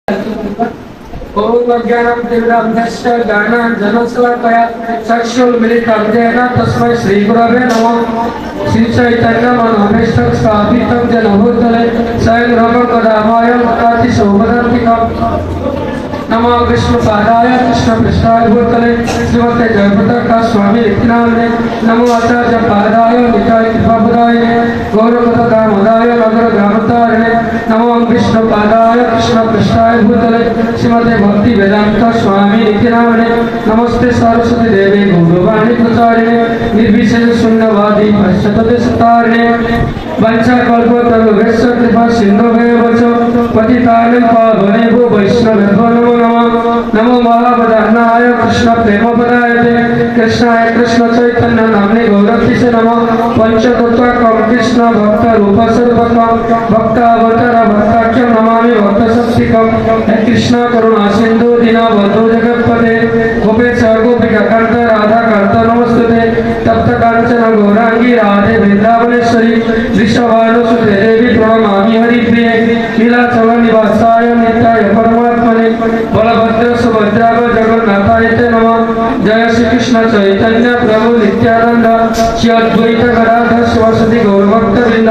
ओम अज्ञानं तिमिरान्धस्य ज्ञानाञ्जनशलाकया चक्षुर्मिलितं येन तस्मै श्रीगुरवे नमः। श्रीचैतन्यमनोभीष्टं स्थापितं येन भूतले स्वयं रमणकदामय मुक्तातिशोभदान्तिकम्। नमो विष्णुपादाय कृष्णपृष्ठाय भूतले श्रीमते जयप्रकाश स्वामी नामने। नमो आचार्य पादाय निताय कृपापदाय गौरवदामोदाय नगर ग्रामतारिणे। नमो विष्णुपादाय कृष्णपृष्ठाय भूतले श्रीमते भक्ति वेदांत स्वामी नामने। नमस्ते सरस्वती देवी गौरवाणी प्रचारिणे निर्विशेष शून्यवादी पश्चातदेशतारिणे। वंशाकल्पतरुभ्यश्च कृपा सिन्धुभ्येव च पतितानां पावनेभ्यो वैष्णवेभ्यो नमो नमः। नमो महावदनाय कृष्ण प्रेमपदाय कृष्णाय कृष्ण चैतन्य नामने गौरतिसे नमः। पंचतत्त्वकं कृष्ण भक्त रूप सर्वकं भक्तावतार भक्ताख्य नमामि भक्तशक्तिकं। हे कृष्ण करुणा सिंधु दीनबन्धु जगत्पते गोपेश गोपिका कांत राधा कांत नमस्तुते। तप्त कांचन गौरांगी राधे वृंदावनेश्वरी वृषभानुसुते देवी प्रणमामि हरिप्रिये। नीलाचल निवासाय नित्याय परमात्मने बलभद्र सुभद्रा जगन्नाथाय ते नमः। जय श्री कृष्ण चैतन्य प्रभु नित्यानंद श्री अद्वैत गदाधर सरस्वती गौरभक्तवृंद।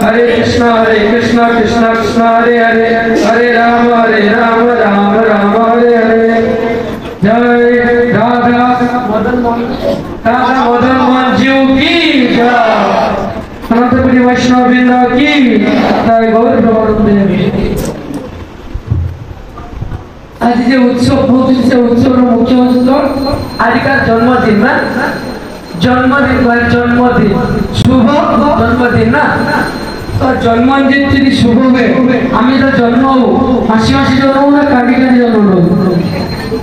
हरे कृष्ण कृष्ण कृष्ण हरे हरे हरे राम राम राम हरे हरे। जय राधा मदन मोहन जी की जय। अनंतपुरी वैष्णव वृंद की जय। गौर आज जे उत्सव होती से उत्सव मुख्य স্থল आजका जन्मदिन ना जन्मदिन शुभ जन्मदिन ना। तो जन्मदिन যদি শুভ হবে আমি তো জন্ম হাসি হাসি জন্ম না কাঁদি কাঁদি জন্ম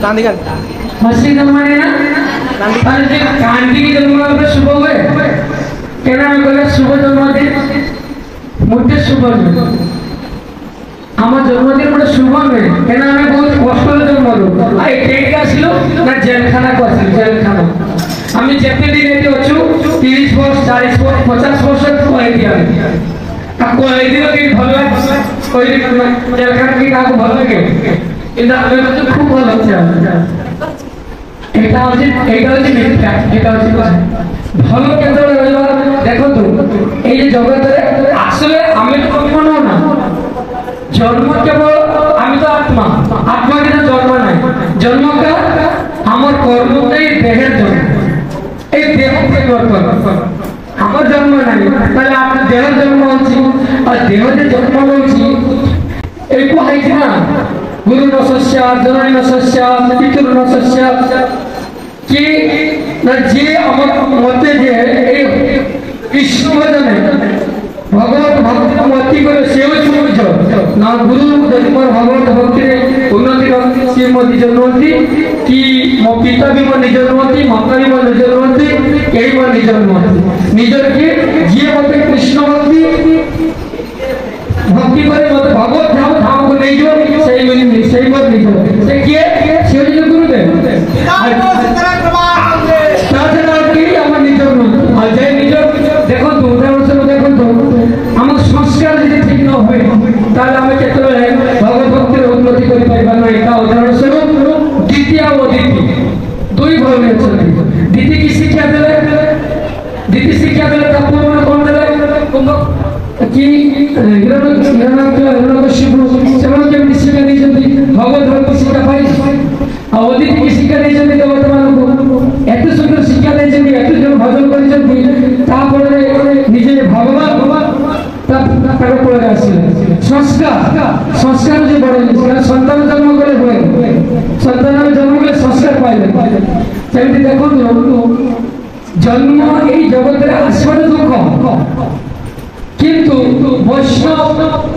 কাঁদি কাঁদি হাসি জন্ম না তাহলে যে কাঁদি জন্ম হবে শুভ হবে কেন আমি বলে শুভ জন্মদিন মুহূর্তে শুভ আমার জন্মদিন মানে শুভ নয় কেন আমি বহুত কষ্ট করে জন্মালো আর কেক আসলো না জেলখানা করছিল জেলখানা আমি যেতে দিন এতে অছু 30 বছর 40 বছর 50 বছর কই দিয়া আর কই দিন কি ভালো লাগে কই দিন জেলখানা কি কাকু ভালো লাগে কিন্তু আমি তো খুব ভালো লাগছে এটা হচ্ছে মিথ্যা এটা হচ্ছে ভালো কেন্দ্র দেখো তো এই যে জগতে আসলে আমি তো কোনো না जन्म केवल आमी तो आत्मा आत्मा के जन्म ना जन्म का आमर कर्म देहर जन्म এই দেহ পরিবর্তন আমার জন্ম নাই তাহলে আপনার দেহ জন্ম হচ্ছে আর দেহ যে জন্ম হচ্ছে এই কোহাইছে না গুরু নশস্য জননী নশস্য পিতৃ নশস্য কি না যে আমার মতে যে এই কৃষ্ণ ভজনে भगवत भक्ति मती करे सेव सुमुझ ना गुरु जदि मोर भगवत भक्ति रे उन्नति भक्ति से मोदी जन्मती कि मो पिता भी मोर निज जन्मती माता भी मोर निज जन्मती केही मोर निज जन्मती निजर के जे मते कृष्ण भक्ति भक्ति करे मते भगवत धाम धाम को नहीं जो सही मोर निज से के से जो गुरु दे ताछड़ा की हमर निज जन्मती আর যে নিজ দেখো তো উদাহরণ দেখো তো আমার সংস্কার যদি ঠিক না হয় তাহলে আমি কেতবে ভগবত ভক্তির উন্নতি করে পাইবা না। এটা উদাহরণ স্বরূপ দ্বিতীয় ও দ্বিতীয় দুই ধরনের আছে। দ্বিতীয় কি শিক্ষা দেবে তা পূর্ণ কোন দেবে কি হিরণ্যকশিপু সেগুলো কেমনি শিক্ষা দিয়েছেন ভগবত ভক্তি শিক্ষা পাই আর অদিতি কি শিক্ষা দিয়েছেন দেবতাମାନଙ୍କୁ এত সুন্দর শিক্ষা দিয়েছেন এত জন ভজন করেছেন তারপরে নিজে ভগবান তাকে পড়ে আসছিলেন সংস্কার যে বড় জিনিস সন্তান জন্ম করে হয় সন্তানের জন্ম করে সংস্কার পাইলেন সেমনি দেখুন জন্ম এই জগতের আসবাটা দুঃখ কিন্তু বৈষ্ণব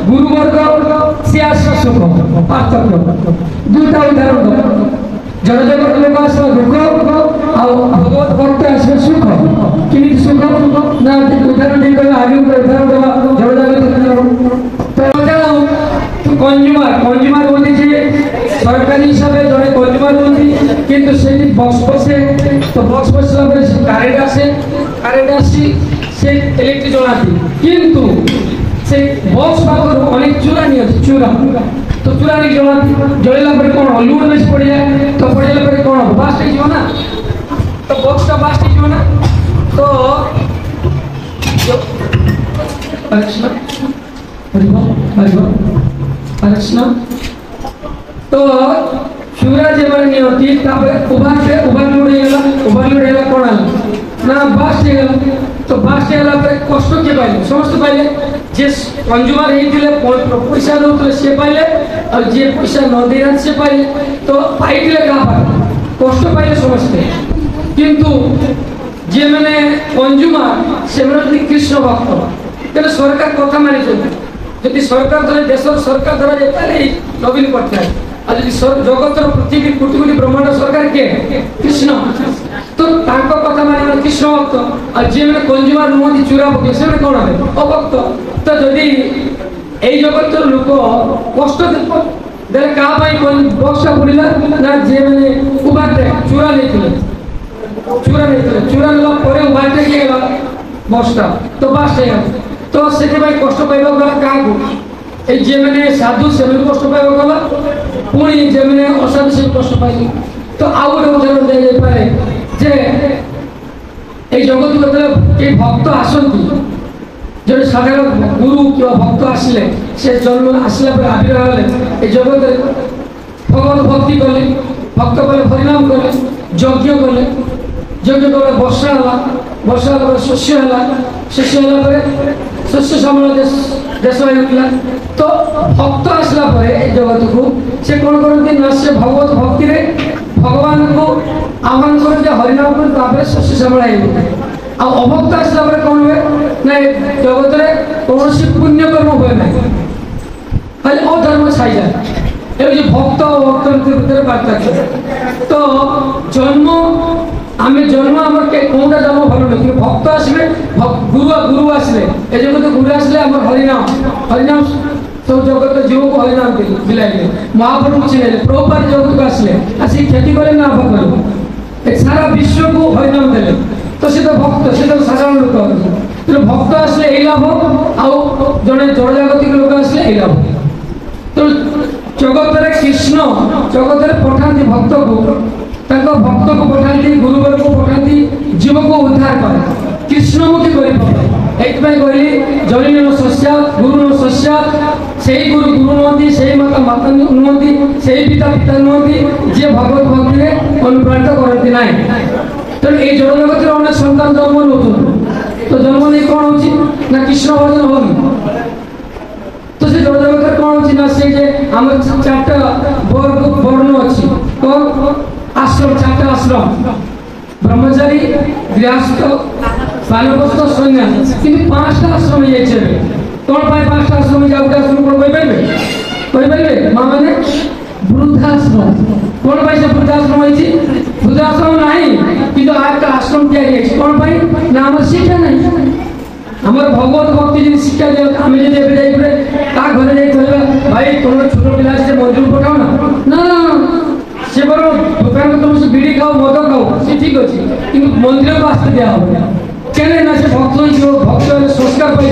গুরুবর্গ সে আসা সুখ পার্থক্য দুটা উদাহরণ জড়জগত লোক আসবে দুঃখ আর ভগবত ভক্ত আসবে সুখ কিন্তু সুখ না উদাহরণ দিয়ে আগে উদাহরণ দেওয়া জড়জগত তো কনজিউমার বলছে সরকারি হিসাবে জনে কনজিউমার বলছি কিন্তু সেটি বক্স বসে তো বক্স বসলে কারেন্ট আসি সে ইলেকট্রিক জ্বলাতি কিন্তু সেই বক্স পাগল অনেক চূড়া নিয়ে চূড়া তো চূড়া नहीं जलाती जलला पर कौन लूण बेस पड़ जाए तो पड़ेला पर कौन बास्ट हो ना तो बॉक्स का बास्ट हो ना तो कृष्ण कृष्ण तो शिवराज जब नहीं होती तब उबार लुड़ेगा कौन ना बास्ट तो बास्ट पर कष्ट के पाइले समस्त पाइले जे कंज्यूमर पैसा दौले सी पाइले और जे पैसा न दे से पाइले तो पाइले क्या कष्ट पाइले समस्ते किंतु जे मैंने कंज्यूमर से कृष्ण भक्त तेरे सरकार कथा मानी जदि सरकार द्वारा देश सरकार द्वारा नवीन पट्टनायक आज जगत पृथ्वी कोटि कोटि ब्रह्मांड सरकार के कृष्ण तो कथा मानी कृष्ण भक्त और जी मैंने कंज्यूमर नुहति चूरा पके से कौन है अभक्त तो जदि यही जगत लोक कष्ट देले क्या बक्सा बुड़िला ना जे मैंने उबारटे चूरा नहीं नेला उबारटे किए गला बक्सा तो बास्ट तो से कष्ट पाइबा गला क्या जे मैंने साधु से कष्ट पाइबा गला पुणी जे मैंने असाधु से कष्ट पाइली तो आउ गोटे उदाहरण दे पारे जे जगत को कई भक्त आसती जो साधारण गुरु कि भक्त आसिले से जन्म आसला पर आविर्भाव हेले जगत भगवत भक्ति कले भक्त कले हरिनाम कले यज्ञ कले वर्षा शस्य शस्य श्यामल देश होता तो भक्त आसला जगत को से कौन करती ना से भगवत भक्ति भगवान को आह्वान करते हरिनाम कर शस्य श्यामल अभक्त आसला कौन हुए ना जगत में कौन पुण्यकर्म हुए ना खाली अधर्म छाई जाए ये भक्त और भक्त भीतर पार्थक्य तो जन्म आम जन्म आम कौटा जन्म भल नहीं भक्त आसवे गुरु आसले ए जगत गुरु आसले आम हरिनाम सब जगत जीव को हरिनाम दिलाइले महाप्रभु चिन्ह प्रभुपाद जगत को आसले आसिक खेती कले ना भक्त सारा विश्व को हरिनाम देले तो से तो भक्त से तो साधारण लोक तो भक्त आसले यही लाभ आउ जड़े जड़जागतिक लोक आसले यही लाभ तो जगत कृष्ण जगत पठाती भक्त को भक्त को पठाती गुरुवर को पठाती जीव को उद्धार करे कृष्णमुखी कर कहली जनी न शस्या गुरु न शस्या से गुरु नुहति से माता माता नुहति से पिता पिता नुहति जे भगवत भक्ति में अनुप्राणित करती ना तो ये जड़जगत अनेक सन्तान जन्म नौ तो जन्म नहीं कौन हो कृष्ण भजन हो तो से जड़जगत कौन हो से आम चार्टा वर्ण अच्छी कौन आश्रम चार्टा आश्रम ब्रह्मचारी गृहस्थ बानप्रस्थ सन्यास कि पांचटा आश्रम कौन पाए पांचटा आश्रम जाओ आश्रम कौन कही पारे माँ मैंने वृद्धाश्रम कौन पाई से वृद्धाश्रम वृद्धाश्रम नहीं कि आश्रम तैयारी कौन पाई ना आम शिक्षा नहीं आम भगवत भक्ति जी शिक्षा दिया आम जो घरे भाई तुम छोट पिला मंदिर पठाओ ना ना से बर दुकान तुम से बीड़ी खाओ मद खाओ सी ठीक अच्छे कि मंदिर को आसते दिया कहले ना से भक्त भक्त संस्कार पाई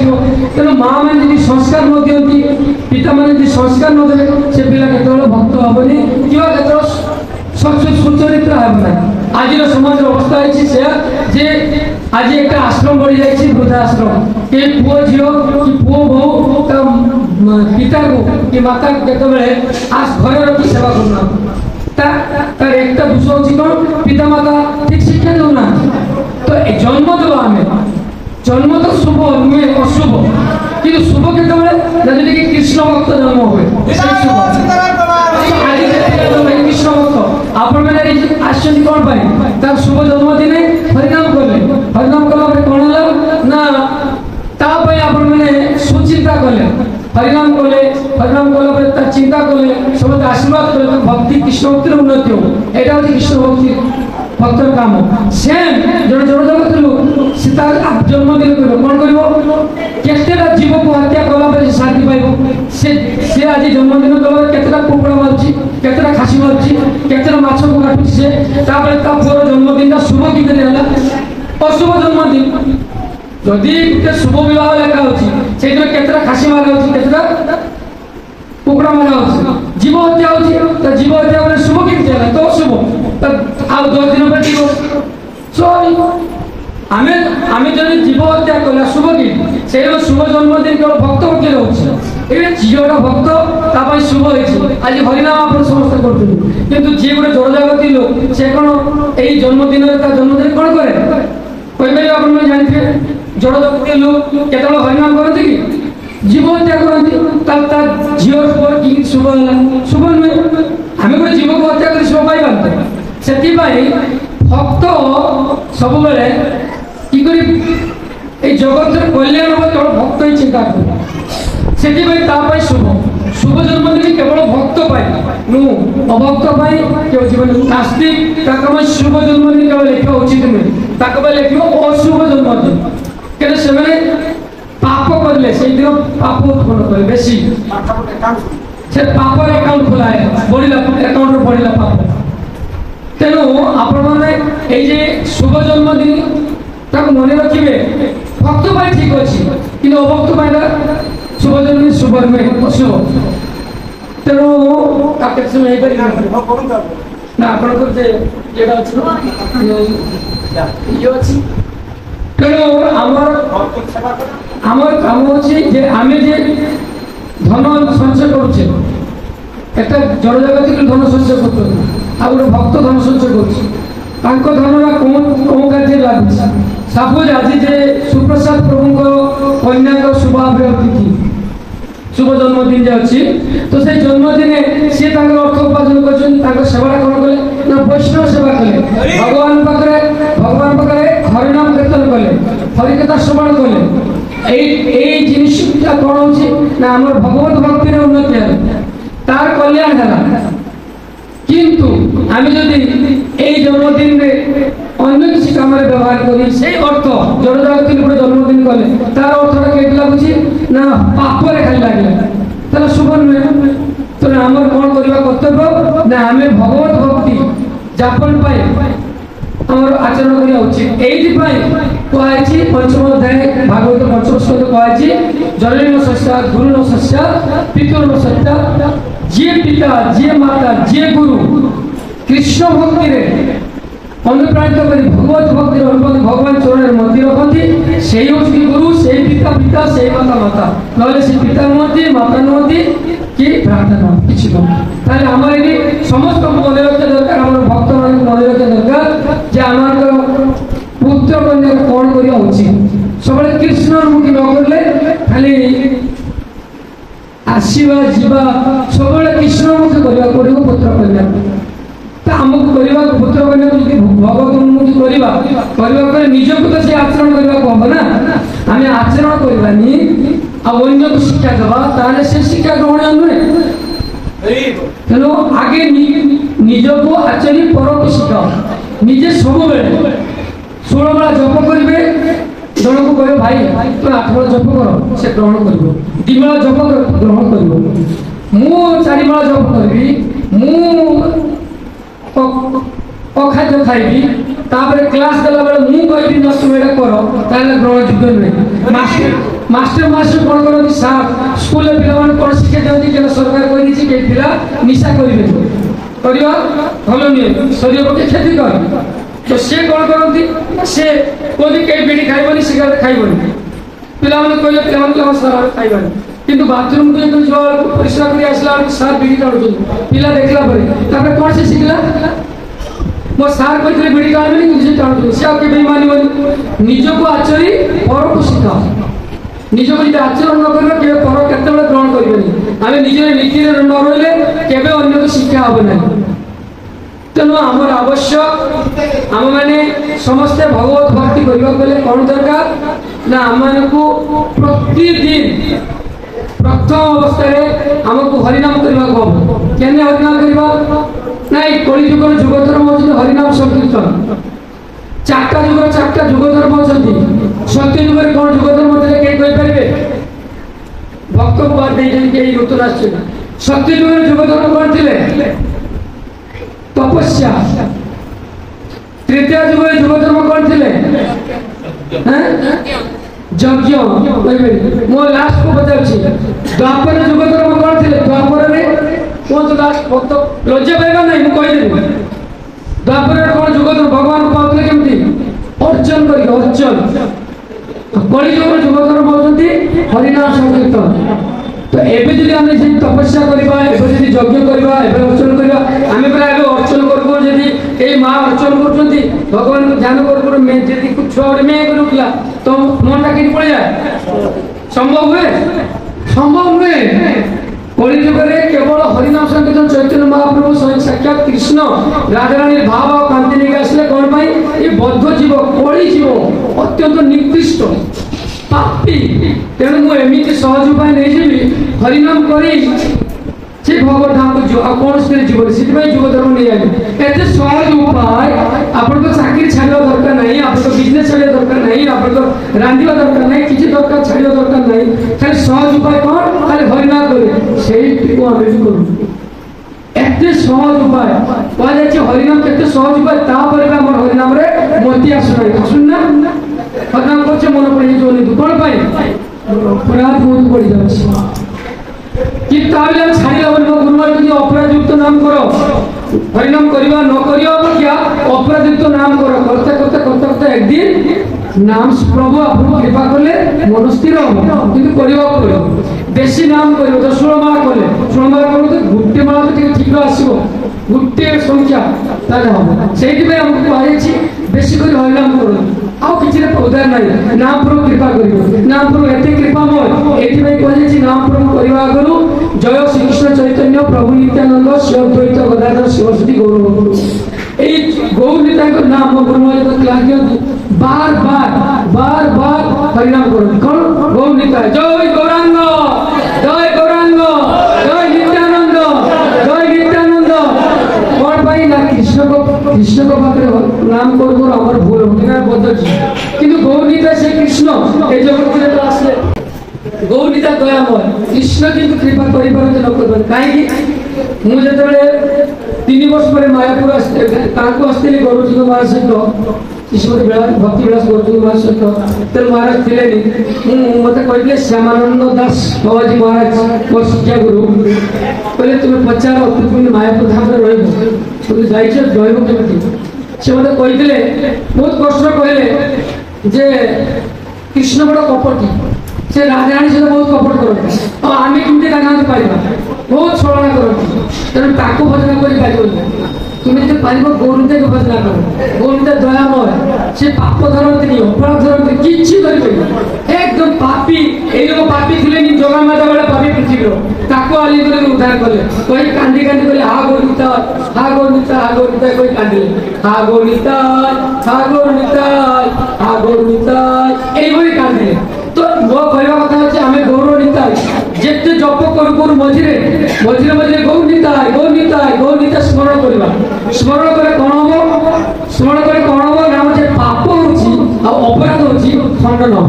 तेना माँ मैंने संस्कार न दिखती पिता मैंने संस्कार न दे से पिला के भक्त हेनी कि सुचरित्र हेना आज समाज अवस्था है जे आज एक आश्रम बढ़ी जाए वृद्धाश्रम कि पुओ झी कि पुओ बो पिता को कि माता के आज घर रखी सेवा करना तार एक दोष अच्छी कौन पिता माता ठीक शिक्षा देना तो जन्म देव आम जन्म तो शुभ नुहे अशुभ कि शुभ के कृष्ण भक्त जन्म हुए कृष्ण भक्त आप कौन पाए तार शुभ जन्मदिन हरिनाम कला कौन है ना मैंने सुचिंता कले हरिनाम कले चिंता कले सब आशीर्वाद कले भक्ति कृष्ण भक्तिर उन्नति हो यहाँ हूँ कृष्ण भक्ति भक्तर काम सेम जड़े जड़जगत लोक से जन्मदिन कर कौन करतेटा जीव को हत्या कला शांति पाइब से आज जन्मदिन कला केतटा कुकुड़ा मारुची केतटा खासी मारुची केतटा माछ को काटुची से पुअर जन्मदिन शुभ कि अशुभ जन्मदिन जदि शुभ विवाह लेखा होता खासी मारा केतटा कुकुड़ा मारा जीव जीव हत्या मैंने शुभ किमती है तो शुभ आ 10 दिन पर जीव शुभ आमे आमे जने जीव हत्या कला शुभ कि से शुभ जन्मदिन केवल भक्त पक्ष रोचे ए जीवटा भक्त ता पई शुभ होइछि आज हरिनाम आपण समस्त करथु किंतु जे गुटे जड़जागती लोक से कोन एई जन्मदिन ता जन्मदिन कोन करे कोइ बेले आपण में जानथे जड़जागती लोक केतल हरिनाम करथि कि जीव हत्या करथि ता जीव पर कि शुभ होला शुभ नुहे आमे को जीव को हत्या कर शुभ पाई बांते सेति पई भक्त सब बेले कि करी ए जगत कल्याण हो केवल भक्त ही चिंता करे सेति भाई ता पाई शुभ शुभ जन्मदिन केवल भक्त पाई नु अभक्त पाई केवल जीवन नास्तिक ताकम शुभ जन्मदिन केवल लेखा उचित नहीं ताकम लेखियो अशुभ जन्मदिन केने सेमने पाप करले से दिन पाप उत्पन्न करे बेसी से पाप अकाउंट खोलाए बढिला अकाउंट रो बढिला पाप तेणु आपण माने ए जे शुभ जन्मदिन ताको मने रखिबे भक्त पाई ठीक अछि कि अभक्त पाई शुभ जन्मदिन शुभ में अशुभ तेणु काके समय हे करी ना आपण को जे जेडा अछि यो अछि तेणु हमर काम अछि जे आमे जे धन संचय करूछे एटा जड़ जगत के धन संचय करतो आ गोटे भक्त धन संचय करूछे तांको धनरा कोन कार्य लागुछि सपोज आज जे सुप्रसाद प्रभु को कन्या को शुभावे तिथि शुभ जन्मदिन जे अछि तो से जन्मदिन से तांकर अर्थ उपार्जन करछन तांकर सेवा कोन कले ना वैष्णव सेवा कले भगवान पकरे हरिनाम कीर्तन कले हरिकथा श्रवण कले ए जिनिसटा कोन होछि ना हमर भगवत भक्ति रे उन्नति है तार कल्याण हला किंतु आमी जदि ए जन्मदिन रे अन्य किसी काम रे व्यवहार करी से अर्थ जड़जागती गोटे जन्मदिन कले तार अर्थटा केट लागुछि ना पाप रे खाली लागिला ताला शुभ नुहे तो हमर कोन करबा कर्तव्य ना हमें भगवत भक्ति जापन पाए हमर आचरण करिया उचित एइति पाए कहैछि पंचम अध्याय भागवत पंचम स्कंद कहैछि जलेन सस्या गुरुन सस्या पितुर्न सस्या जे पिता जे माता जे गुरु कृष्ण भक्ति रे अनुप्राणित करी भगवत भक्ति अनुपति भगवान चरण मंदिर रखती से गुरु से पिता पिता से माता माता नले से पिता नुहति माता नुहति कि प्रार्थना किछि न ताले हमर एनी समस्त मन रखते दरकार हमर भक्त मान मन रखते दरकार जे हमर पुत्र कन्या कोन करिया उचित सबले कृष्ण मुखी न करले खाली आशीवा जीवा सबले कृष्ण मुखी करिया पड़िबो पुत्र कन्या हमको करवा पुत्र कन्या यदि भगवत उन्मुखी करवा करे निजको तो से आचरण करवा कहबो ना आमे आचरण करवानी आ अन्य को शिक्षा देबा ताले से शिक्षा ग्रहण नुहे तेनो आगे निजको आचरी पर को शिखाओ निजे सब बेले 16 बेला जप करिवे जण को कहे भाई तो 8 बेला जप करो से ग्रहण करिवो 2 बेला जप ग्रहण करिवो मु 4 बेला जप करबी मु अखाद्य खाइबी तापर क्लास देला बेले मु कहबी 10 मिनिट करो ताले ग्रहण योग्य नै मास्टर कोन करबी साहब स्कूल ले पिला मान कोन शिक्षा देउती के सरकार कहि दिछि के पिला निशा करिवे करियो भलो नै शरीर को क्षति कर तो से कोन करंती से कोदी के बीड़ी खाइबनी सिगारेट खाइबनी पिला मान कहले पिला मान के सर खाइबनी किंतु बाथरूम को जो परिश्रा करी आसला सार बीड़ी टाणु पिला देखला परे तापर कोन से सिखला मो सार कहले बीड़ी टाणबे नि जे टाणु से के बेईमानी बनी निज को आचरी पर को सिखा निज को आचरण न करबे के पर केते बेले ग्रहण करबेनी आमे निजे नीति रे न रहले केबे अन्य को शिक्षा होबे नै तेणु आमर आवश्यक आम माने समस्ते भगवत भक्ति करबा गले कोन दरकार ना आम माने को प्रतिदिन प्रथम अवस्था हमको हरिनाम करबा को केने हरिनाम करबा नाही कली जुगर जुग धर्म अछि हरिनाम संकीर्तन चारटा जुग धर्म अछि सत्य जुगर कोन जुग धर्म देले के कहि परबे भक्त बात दे जन के ऋतु राष्ट्र सत्य जुग धर्म कोन थिले तपस्या तृतीय जुग धर्म कोन थिले हैं यज्ञ कहबे मो लास्ट को बताउछि द्वापर जुग धर्म कोन थिले द्वापर रे कोन लास्ट भक्त लज्जा पाइबा नहीं मु कहिदेबी द्वापर कोन जुगत भगवान पाउले केमती अर्चन करी अर्चन कली जुग जुगत पाउछंती हरिनाम संकीर्तन तो एबे जदि आमे जे तपस्या करबा एबे जदि यज्ञ करबा एबे अर्चन करबा आमे पूरा एबे अर्चन करबो जदि ए मां अर्चन करछंती भगवान को ध्यान करबो में जदि कुछ छोड़ में करूला तो मनटा के पड़ जाए संभव हुए कली जुग रे केवल हरिनाम संकीर्तन चैतन्य महाप्रभु स्वयं साक्षात कृष्ण राधा रानी भाव और कांति नहीं आसले कोन भाई ये बद्ध जीव कली जीव अत्यंत निकृष्ट पापी तेणु मु एमिति सहज उपाय नहीं जीवी हरिनाम करी से भगवत धाम को जो कौन से जीवन से जुग धर्म नहीं आए एते सहज उपाय आपन को चाकरी छाड़िया दरकार नहीं आपन को बिजनेस छाड़िया दरकार नहीं आपन को रांधिया दरकार नहीं किछि दरकार छाड़िया दरकार नहीं खाली सहज उपाय कौन खाली हरिनाम करे सेही को हम भी करू एते सहज उपाय कह जाय हरिनाम केते सहज उपाय ता पर हमर हरिनाम रे मोती आसुना सुनना हरिनाम करछे मन पड़े जोनी कोन पाई अपराध बहुत पड़ जाछ कि ताबिला छाड़ी अपन गुरुवार यदि अपराध युक्त नाम करो हरिनाम करिवा न करियो क्या अपराध युक्त नाम करो करते एक दिन नाम प्रभु आपन कृपा करले मन स्थिर हो किंतु करिवा पड़ो बेसी नाम करियो तो 16 माळ करले 16 माळ करो तो गुट्टे माळ तो ठीक आसीबो गुट्टे संख्या ताले हो सेठी पे हमको कहि छी बेसी कर हरिनाम करो आउ किछि रे उदार नाही नाम प्रभु कृपा करियो नाम प्रभु एते कृपामय एठी पे कहि छी नाम प्रभु करिवा करू जय श्री कृष्ण चैतन्य प्रभु नित्यानंद शिव द्वैत गदाधर शिवसती गौरव ए गौर निताय को नाम गुरुमय को क्लास बार हरिनाम करो कौन गौर निताय जय गौरांग जय नित्यानंद कौन भाई ना कृष्ण को पाखे नाम करो हमर भूल होना बदल किंतु गौर निताय से कृष्ण ए जगत में तो आसले गौरीता दयामय कृष्ण किंतु कृपा करि परते न करबन काहे कि मु जेतले 3 वर्ष परे मायापुर आस्ते तांको आस्ते गुरुजी को महाराज सहित ईश्वर बेला भक्ति बेला गुरुजी को महाराज सहित तर महाराज थिले नि मते कहले श्यामानंद दास बाबाजी महाराज को शिक्षा गुरु कहले तुम पचार तुम मायापुर धाम रे रहिबो तुम जाइछ रहइबो केमति से मते कहले बहुत कष्ट कहले जे कृष्ण बड़ कपटी से राजा रानी सहित बहुत कपट करते और आम केमती गाना बहुत छलना करते तेणु ताको भजना कर तुम्हें जो पार गौरीता को भजना कर गौरीता दयामय से पाप धरती अपराध धरती किसी कर एकदम पापी ये लोग पापी थे जगह माता बेला पापी पृथ्वी ताको आली कर उद्धार कले कही कांदी कहले हा गौरीता कही कांदिले हा गौरीता ये कांदिले तो वो कहवा कथा होचे हमें गौरव निताय जेते जप करू मझिरे गौर स्मरण करबा स्मरण करे कोन हो नाम जे पाप होची आ अपराध होची खंडन आ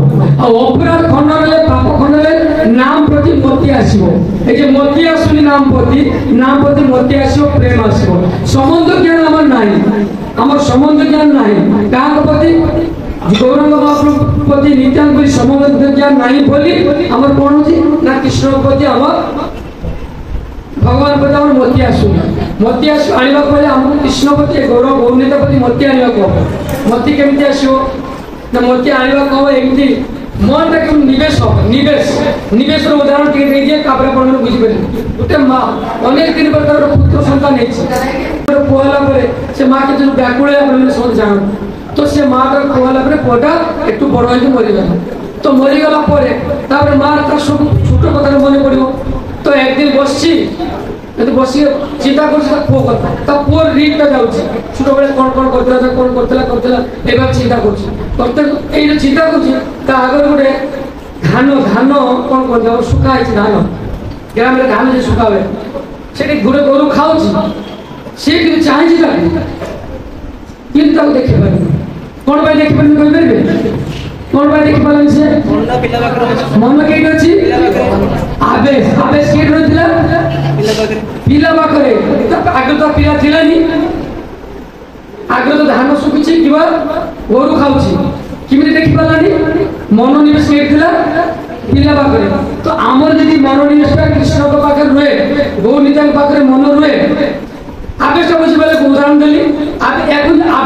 अपराध खंडन ले पाप खंडन ले नाम प्रति मति आसीबो ए जे मति आसुनी नाम प्रति मति आसीबो प्रेम आसीबो संबंध ज्ञान हमर संबंध ज्ञान नाही काक प्रति गौरंग महाप्रभु प्रति नित्यानंद संबंध ज्ञान नहीं बोली हमर कोन होची ना कृष्ण प्रति हमर भगवान प्रति हमर मति आनिबा पहिले हम कृष्ण प्रति गौरव गौरनीता प्रति मति आनिबा को मति केमति आसीबो ना मति आनिबा को एमति मन रे निवेश रो उदाहरण के दे दिए काबरा पड़न बुझि पड़े उते मां अनेक दिन प्रकार पुत्र संतान है पोहला परे से मां के जो व्याकुल अपन सब जान तो से मां का कोहला पर पोटा एकटू बड़ होई मरि गला तो मरि गला परे तापर मां का सब छोट कथा मने पड़ियो तो एक दिन बसची तो बसी चिंता कर पो कथा पो रीड जाऊँगी छोट बेले कौन करतला एवं चिंता करते चिंता कर आगे गोटे धान कौन कर सुखा धान ग्राम में धान जो सुखा हुए से गोटे गोरु खाऊ सी चाहिए कि देखी पारे कौन भाई देखी पारे कौन भाई देखी पारे से मन कई अच्छी आवेश के पिला पाखे आगे तो पिला थिला नी आगे तो धान सुखी कि गोरु खाऊँ किमी देखी पारानी मनोनिवेश पिला पाखे तो आमर जी मनोनिवेश कृष्ण पाखे रुहे गौनीता पाखे मन रुहे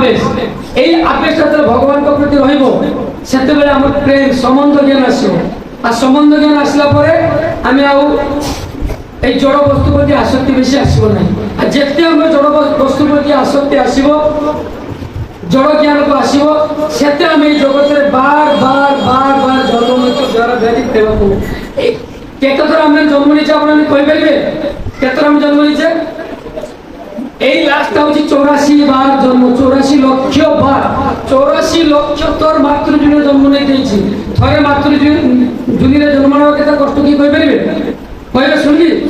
আবেশ, এই আবেশটা যেন ভগবানଙ୍କ প্রতি রহিব, সেতবেলে আমার প্রেম সম্বন্ধ জ্ঞান আসিব। আর সম্বন্ধ জ্ঞান আসলা পরে আমি আউ এই জড় বস্তু প্রতি আসক্তি বেশি আসব না। আর যেতে আমরা জড় বস্তু প্রতি আসক্তি আসব, জড় জ্ঞানକୁ আসিব, সেতে আমি এই জগতের বার বার বার বার জন্ম মৃত্যু দ্বারা ব্যাধিত দেবকু। কেতথর আমি জন্ম নিয়েছে আপনার কইপারে? কেতথর আমি জন্ম নিয়েছে? এই লাস্টটা হচ্ছে 84 বার জন্ম, 84 লক্ষ বার, 84 লক্ষ তোর মাতৃজনীরে জন্ম নিয়ে দিয়েছি। থরে মাতৃজনীরে জন্ম নেওয়া কেতে কষ্ট কি কইপারে? কইবে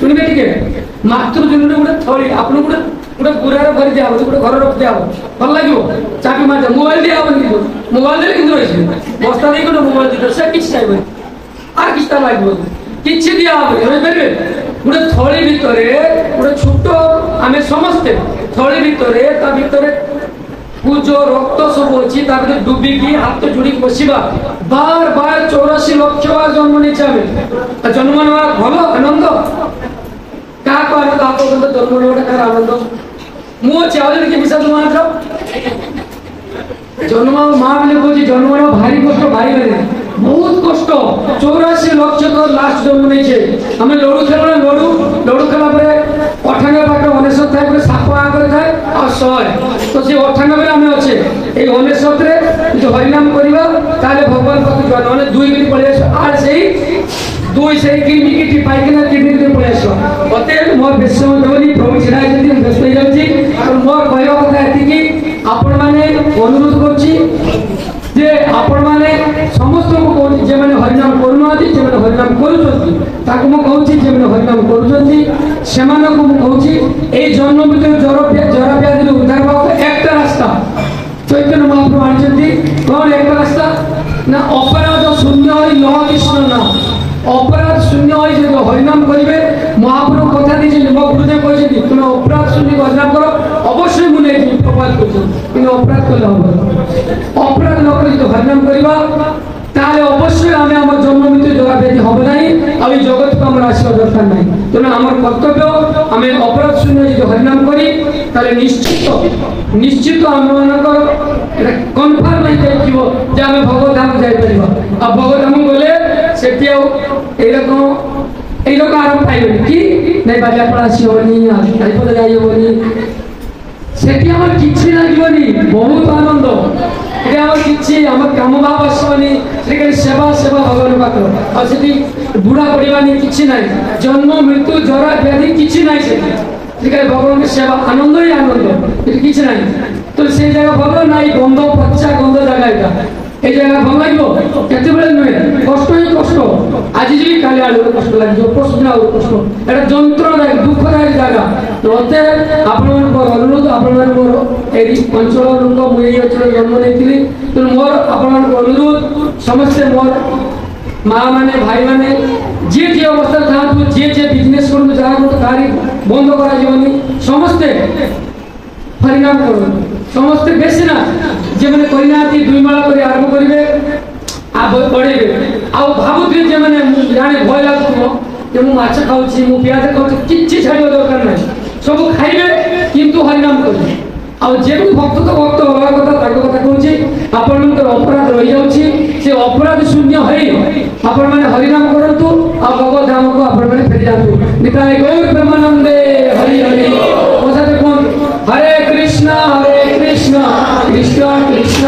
শুনবে টিকে? মাতৃজনীরে গোটে থলি আপনি গোটে পুরার ভরি দিয়া হবে, গোটে ঘর রখি দিয়া হবে, ভাল লাগিব? চাবি মার মোবাইল দিয়া হবে, কিন্তু মোবাইল দিলে কিন্তু রয়েছে বস্তা দিয়ে কোনো মোবাইল দিতে সে কিছু চাইবে আর কিছুটা লাগবে, কিছু দিয়া হবে রইপারে? গোটে থলি ভিতরে গোটে ছোট আমি সমস্তে থলি ভিতরে তা ভিতরে পুজ রক্ত সব অছি, তা ভিতরে ডুবিকি হাত যোড়ি বসিবা, বার বার 84 লক্ষ বার জন্ম নিয়েছে আমি। জন্ম নেওয়া ভালো আনন্দ? কাহাকে আনন্দ? আপনার জন্ম নেওয়াটা কার আনন্দ? মু চাওলে কি বিষয় তোমার জন্ম মা বলে বলছি, জন্ম নেওয়া ভারী কষ্ট, ভাই বেড়ে বহুত কষ্ট। 84 লক্ষ তো লাস্ট জন্ম নিয়েছে। আমি লড়ু খেলো না, লড়ু খেলা পরে 98 পাখে 99 থাকে, সাপ আগে থাকে আর 100, তো সেই 98 আমি আছে। এই 99 যদি হরিনাম করিবা তাহলে ভগবান পাখে যাওয়া, মানে 2 মিনিট পড়ে আসো, আর সেই 2 সেই কিডনি পাইখানা কিডনি পড়ে আসো। অতএব মোর বেশি সময় দেবনি, প্রভু ছিড়া যদি আমি ব্যস্ত হয়ে যাচ্ছি। আর মোর কহিবা কথা এতিকি, আপন মানে অনুরোধ করছি যে আপন মানে সমস্ত যে মানে হরিনাম করুনাহাନ୍ତି, যে মানে হরিনাম করুଛନ୍ତି তাকে ମୁଁ କହୁଛି, যে মানে হরিনাম করুଛନ୍ତି ସେମାନଙ୍କୁ ମୁଁ କହୁଛି এই জন্ম মৃত্যু জড় ব্যাধিରୁ উদ্ধার হওয়ার একটা রাস্তা চৈতন্য মহাপ্রভু আনিଛନ୍ତି। কোন একটা রাস্তা না? অপরাধ শূন্য হই লহ কৃষ্ণ নাম। অপরাধ শূন্য হই যদি হরিনাম করিবে, মহাপ্রভু কথা দিয়েছেন, ମୋ গুরুদেব କହିଛନ୍ତି তুমি অপরাধ শূন্য হরিনাম করো, অবশ্যই মনে প্রবাদ করছেন, কিন্তু অপরাধ করলে হবে না। অপরাধ ন করে যদি হরিনাম করিবা তাহলে অবশ্যই আমি আমার জন্ম মৃত্যু জড়া ব্যাধি হবে নাই, আর এই জগৎকে আমার আসিবা দরকার নাই। তেমন আমার কর্তব্য আমি অপরাধ শূন্য যদি হরিনাম করি তাহলে নিশ্চিত আমମାନଙ୍କର এটা কনফার্ম হয়ে যাইব যে আমি ভগবত ধাম যাইপারিবা। আর ভগবত ধাম গলে সেটি এইরকম আর পাইবেনি কি নাই, বাজারপড়া আসি হবনি, চারিপদে যাই হবনি, সেটি আমার কিছু লাগবনি, বহুত আনন্দ। এটা আমার কিছু আমার কাম ভাব আসবনি, সেখানে সেবা ভগবান পাখর, আর সেটি বুড়া পড়িবানি কিছু নাই, জন্ম মৃত্যু জরা ব্যাধি কিছু নাই, সেখানে ভগবানের সেবা আনন্দই আনন্দ, এটা কিছু নাই। তো সেই জায়গা ভালো নাই, গন্ধ পচা গন্ধ জায়গা, এটা এই জায়গা ভালো লাগবে কেতবে নুহে, কষ্ট হি কষ্ট, আজি যদি কালি আলু কষ্ট লাগবে, পরশুদিন আলু কষ্ট, এটা যন্ত্রদায়ক দুঃখদায়ক জায়গা। মতে আপনার অনুরোধ, আপনার এই অঞ্চল লোক মু এই অঞ্চল জন্ম নিয়েছিলি, তেমন মোর আপনার অনুরোধ সমস্তে মোর মা মানে ভাই মানে যে অবস্থা থাকু, যে বিজনেস করবো যা করবো তারি বন্ধ করা যাবনি, সমস্তে হরিনাম করুন, সমস্তে বেশি না, যে মানে করিনাহাନ୍ତି 2 মালা করে আরম্ভ করিবে আর পড়েবে। ଆଉ ଭାବୁଥିବେ ଯେ ମାନେ ଜାଣେ ଭୟ ଲାଗୁଥିବ ଯେ ମୁଁ ମାଛ ଖାଉଛି, ମୁଁ ପିଆଜ ଖାଉଛି, କିଛି ଛାଡ଼ିବା ଦରକାର ନାହିଁ, ସବୁ ଖାଇବେ କିନ୍ତୁ ହରିନାମ କରିବେ। ଆଉ ଯେହେତୁ ଭକ୍ତ ତ ଭକ୍ତ ହବା କଥା, ତାଙ୍କ କଥା କହୁଛି, ଆପଣଙ୍କର ଅପରାଧ ରହିଯାଉଛି, ସେ ଅପରାଧ ଶୂନ୍ୟ ହେଇ ଆପଣମାନେ ହରିନାମ କରନ୍ତୁ, ଆଉ ଭଗବତ ଧାମକୁ ଆପଣମାନେ ଫେରି ଯାଆନ୍ତୁ। ନିତାଇ ଗୌର ପ୍ରେମାନନ୍ଦେ ହରି ହରି। ମୋ ସାଥେ କୁହନ୍ତୁ, ହରେ କୃଷ୍ଣ କୃଷ୍ଣ କୃଷ୍ଣ